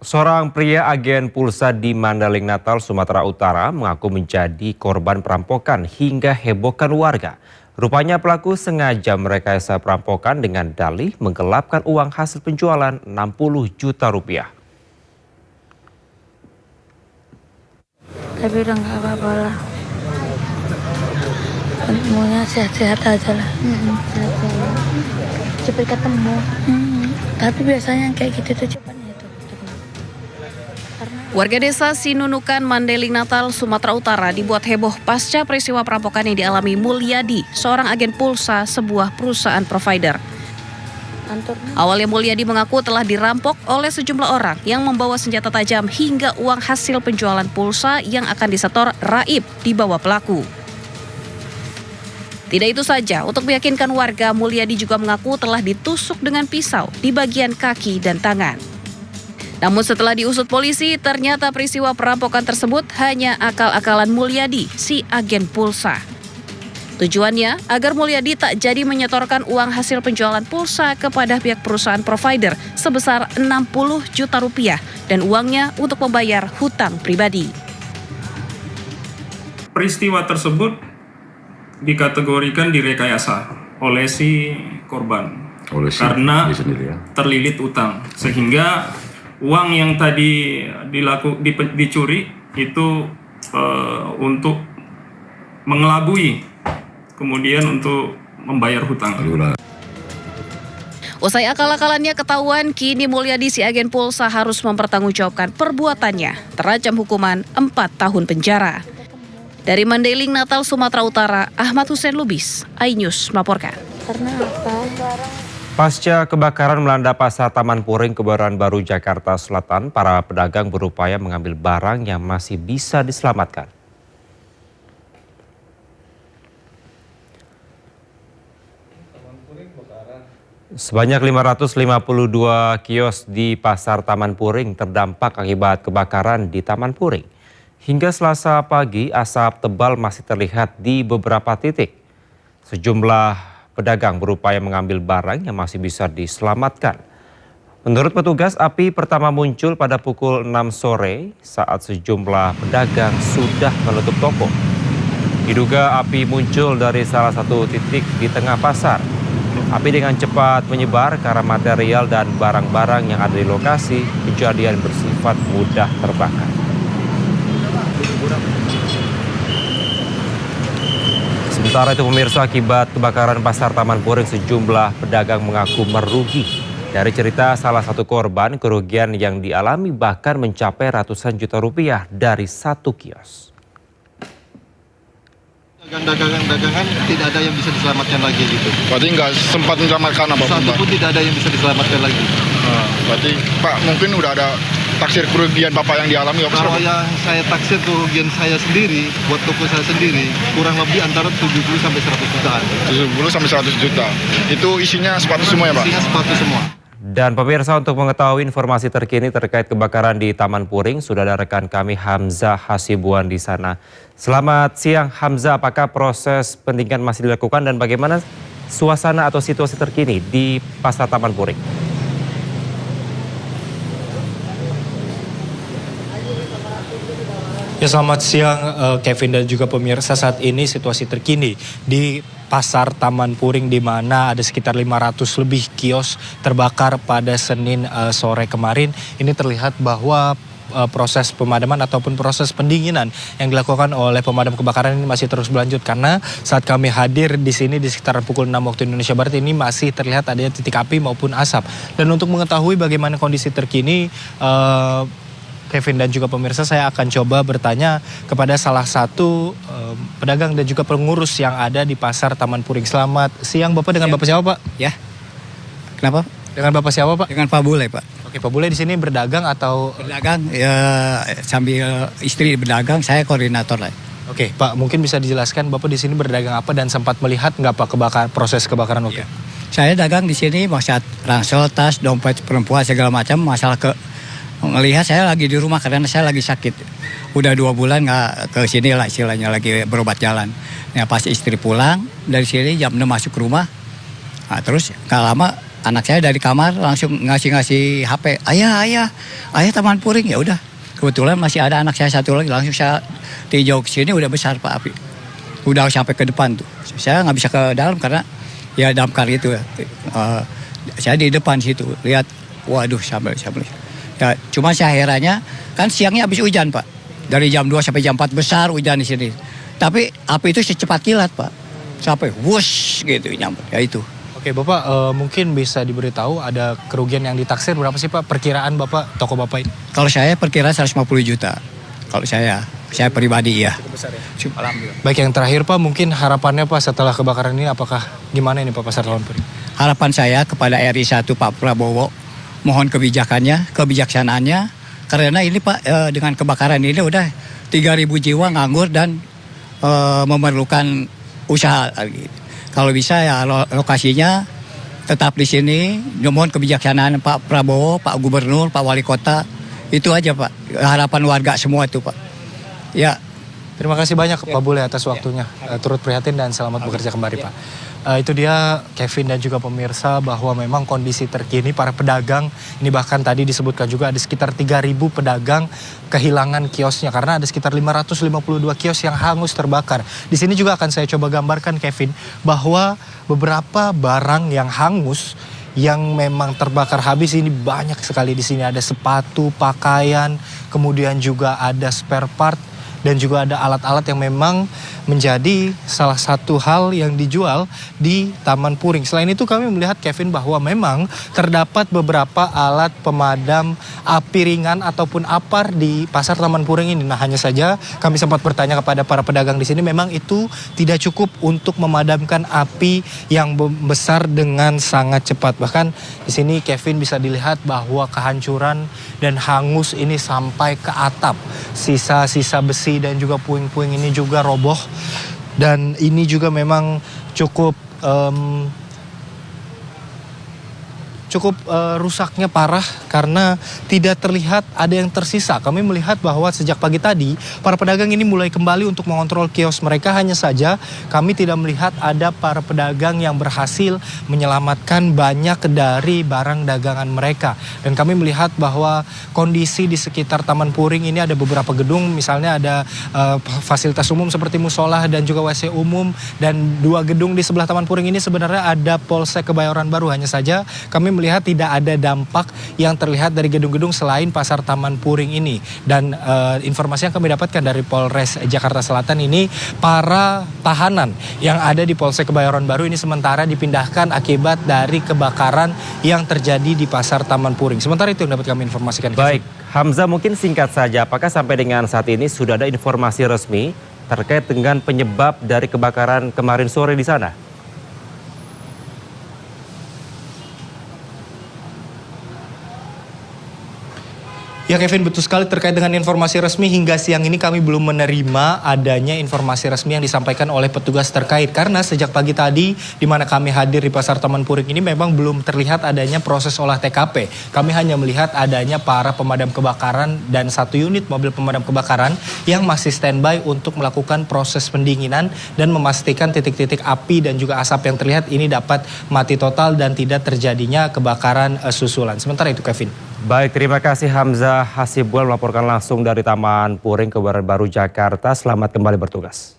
Seorang pria agen pulsa di Mandailing Natal, Sumatera Utara mengaku menjadi korban perampokan hingga hebohkan warga. Rupanya pelaku sengaja merekayasa perampokan dengan dalih menggelapkan uang hasil penjualan 60 juta rupiah. Tapi udah nggak apa-apa lah. Semuanya sehat-sehat aja lah. Sehat-sehat. Cepat ketemu. Tapi biasanya kayak gitu tuh cepat. Warga desa Sinunukan, Mandailing Natal, Sumatera Utara dibuat heboh pasca peristiwa perampokan yang dialami Mulyadi, seorang agen pulsa sebuah perusahaan provider. Awalnya Mulyadi mengaku telah dirampok oleh sejumlah orang yang membawa senjata tajam hingga uang hasil penjualan pulsa yang akan disetor raib dibawa pelaku. Tidak itu saja, untuk meyakinkan warga, Mulyadi juga mengaku telah ditusuk dengan pisau di bagian kaki dan tangan. Namun setelah diusut polisi, ternyata peristiwa perampokan tersebut hanya akal-akalan Mulyadi, si agen pulsa. Tujuannya agar Mulyadi tak jadi menyetorkan uang hasil penjualan pulsa kepada pihak perusahaan provider sebesar 60 juta rupiah dan uangnya untuk membayar hutang pribadi. Peristiwa tersebut dikategorikan direkayasa oleh si korban karena terlilit utang, sehingga uang yang tadi dicuri itu untuk mengelabui, kemudian untuk membayar hutang. Usai akal-akalannya ketahuan, kini Mulyadi si agen pulsa harus mempertanggungjawabkan perbuatannya, terancam hukuman 4 tahun penjara. Dari Mandailing Natal, Sumatera Utara, Ahmad Hussein Lubis, iNews melaporkan. Karena apa? Pasca kebakaran melanda pasar Taman Puring, Kebayoran Baru, Jakarta Selatan, para pedagang berupaya mengambil barang yang masih bisa diselamatkan. Sebanyak 552 kios di pasar Taman Puring terdampak akibat kebakaran di Taman Puring. Hingga Selasa pagi, asap tebal masih terlihat di beberapa titik. Sejumlah pedagang berupaya mengambil barang yang masih bisa diselamatkan. Menurut petugas, api pertama muncul pada pukul 6 sore saat sejumlah pedagang sudah menutup toko. Diduga api muncul dari salah satu titik di tengah pasar. Api dengan cepat menyebar karena material dan barang-barang yang ada di lokasi kejadian bersifat mudah terbakar. Sementara itu pemirsa, akibat kebakaran pasar Taman Puring, sejumlah pedagang mengaku merugi. Dari cerita salah satu korban, kerugian yang dialami bahkan mencapai ratusan juta rupiah dari satu kios. Dagangan tidak ada yang bisa diselamatkan lagi gitu. Berarti nggak sempat menyelamatkan apa-apa? Satu pun tidak ada yang bisa diselamatkan lagi. Berarti Pak mungkin udah ada taksir kerugian Bapak yang dialami? Kalau yang saya taksir kerugian saya sendiri, buat toko saya sendiri, kurang lebih antara 70 sampai 100 jutaan. 70 sampai 100 juta. Itu isinya sepatu semua ya Pak? Isinya sepatu semua. Dan pemirsa, untuk mengetahui informasi terkini terkait kebakaran di Taman Puring, sudah ada rekan kami Hamzah Hasibuan di sana. Selamat siang Hamzah, apakah proses pendinginan masih dilakukan dan bagaimana suasana atau situasi terkini di pasar Taman Puring? Ya, selamat siang Kevin dan juga pemirsa. Saat ini situasi terkini di pasar Taman Puring, di mana ada sekitar 500 lebih kios terbakar pada Senin sore kemarin. Ini terlihat bahwa proses pemadaman ataupun proses pendinginan yang dilakukan oleh pemadam kebakaran ini masih terus berlanjut, karena saat kami hadir di sini di sekitar pukul 6 waktu Indonesia Barat ini masih terlihat adanya titik api maupun asap. Dan untuk mengetahui bagaimana kondisi terkini, Kevin dan juga pemirsa, saya akan coba bertanya kepada salah satu pedagang dan juga pengurus yang ada di pasar Taman Puring. Selamat siang Bapak, dengan Bapak siapa Pak? Ya, kenapa? Dengan Bapak siapa Pak? Dengan Pak Bule Pak. Oke, Pak Bule di sini berdagang atau? Berdagang, ya sambil istri berdagang, saya koordinator lah. Oke Pak, mungkin bisa dijelaskan Bapak di sini berdagang apa dan sempat melihat nggak Pak proses kebakaran waktu? Ya. Saya dagang di sini masalah ransel, tas, dompet perempuan segala macam, masalah ngelihat saya lagi di rumah karena saya lagi sakit. Udah 2 bulan nggak ke sini lah, istilahnya lagi berobat jalan. Ya pas istri pulang dari sini jam 6 masuk ke rumah. Nah, terus nggak lama anak saya dari kamar langsung ngasih HP, ayah Taman Puring. Ya udah, kebetulan masih ada anak saya satu lagi, langsung saya tinjau ke sini, udah besar Pak api, udah sampai ke depan tuh. Saya nggak bisa ke dalam karena ya damkar itu ya. Saya di depan situ lihat, waduh sampai. Ya cuma saya herannya kan siangnya habis hujan Pak, dari jam 2 sampai jam 4 besar hujan di sini. Tapi api itu secepat kilat Pak, sampai wush gitu nyampe. Ya itu. Oke Bapak, mungkin bisa diberitahu ada kerugian yang ditaksir berapa sih Pak, perkiraan Bapak, toko Bapak ini? Kalau saya perkiraan 150 juta. Kalau saya pribadi ya. Alhamdulillah. Baik, yang terakhir Pak, mungkin harapannya Pak setelah kebakaran ini apakah gimana ini Pak Pasar Taman Puring? Harapan saya kepada RI 1 Pak Prabowo, mohon kebijaksanaannya, karena ini Pak dengan kebakaran ini udah 3.000 jiwa nganggur dan memerlukan usaha. Kalau bisa ya lokasinya tetap di sini. Mohon kebijaksanaan Pak Prabowo, Pak Gubernur, Pak Wali Kota. Itu aja Pak, harapan warga semua itu Pak. Ya. Terima kasih banyak Pak Bule atas waktunya. Turut prihatin dan selamat bekerja kembali Pak. Itu dia Kevin dan juga pemirsa, bahwa memang kondisi terkini para pedagang ini, bahkan tadi disebutkan juga ada sekitar 3.000 pedagang kehilangan kiosnya karena ada sekitar 552 kios yang hangus terbakar. Di sini juga akan saya coba gambarkan Kevin bahwa beberapa barang yang hangus yang memang terbakar habis ini banyak sekali. Di sini ada sepatu, pakaian, kemudian juga ada spare part dan juga ada alat-alat yang memang menjadi salah satu hal yang dijual di Taman Puring. Selain itu kami melihat Kevin bahwa memang terdapat beberapa alat pemadam api ringan ataupun APAR di Pasar Taman Puring ini. Nah, hanya saja kami sempat bertanya kepada para pedagang di sini, memang itu tidak cukup untuk memadamkan api yang besar dengan sangat cepat. Bahkan di sini Kevin bisa dilihat bahwa kehancuran dan hangus ini sampai ke atap. Sisa-sisa besi dan juga puing-puing ini juga roboh. Dan ini juga memang cukup rusaknya parah karena tidak terlihat ada yang tersisa. Kami melihat bahwa sejak pagi tadi para pedagang ini mulai kembali untuk mengontrol kios mereka. Hanya saja kami tidak melihat ada para pedagang yang berhasil menyelamatkan banyak dari barang dagangan mereka. Dan kami melihat bahwa kondisi di sekitar Taman Puring ini ada beberapa gedung, misalnya ada fasilitas umum seperti musola dan juga WC umum, dan 2 gedung di sebelah Taman Puring ini sebenarnya ada Polsek Kebayoran Baru. Hanya saja kami melihat tidak ada dampak yang terlihat dari gedung-gedung selain Pasar Taman Puring ini. Dan informasi yang kami dapatkan dari Polres Jakarta Selatan ini, para tahanan yang ada di Polsek Kebayoran Baru ini sementara dipindahkan akibat dari kebakaran yang terjadi di Pasar Taman Puring. Sementara itu yang dapat kami informasikan. Baik, Hamzah, mungkin singkat saja, apakah sampai dengan saat ini sudah ada informasi resmi terkait dengan penyebab dari kebakaran kemarin sore di sana? Ya Kevin, betul sekali terkait dengan informasi resmi. Hingga siang ini kami belum menerima adanya informasi resmi yang disampaikan oleh petugas terkait. Karena sejak pagi tadi di mana kami hadir di Pasar Taman Puring ini memang belum terlihat adanya proses olah TKP. Kami hanya melihat adanya para pemadam kebakaran dan 1 unit mobil pemadam kebakaran yang masih standby untuk melakukan proses pendinginan dan memastikan titik-titik api dan juga asap yang terlihat ini dapat mati total dan tidak terjadinya kebakaran susulan. Sementara itu Kevin. Baik, terima kasih Hamzah Hasibuan melaporkan langsung dari Taman Puring, Kebayoran Baru, Jakarta. Selamat kembali bertugas.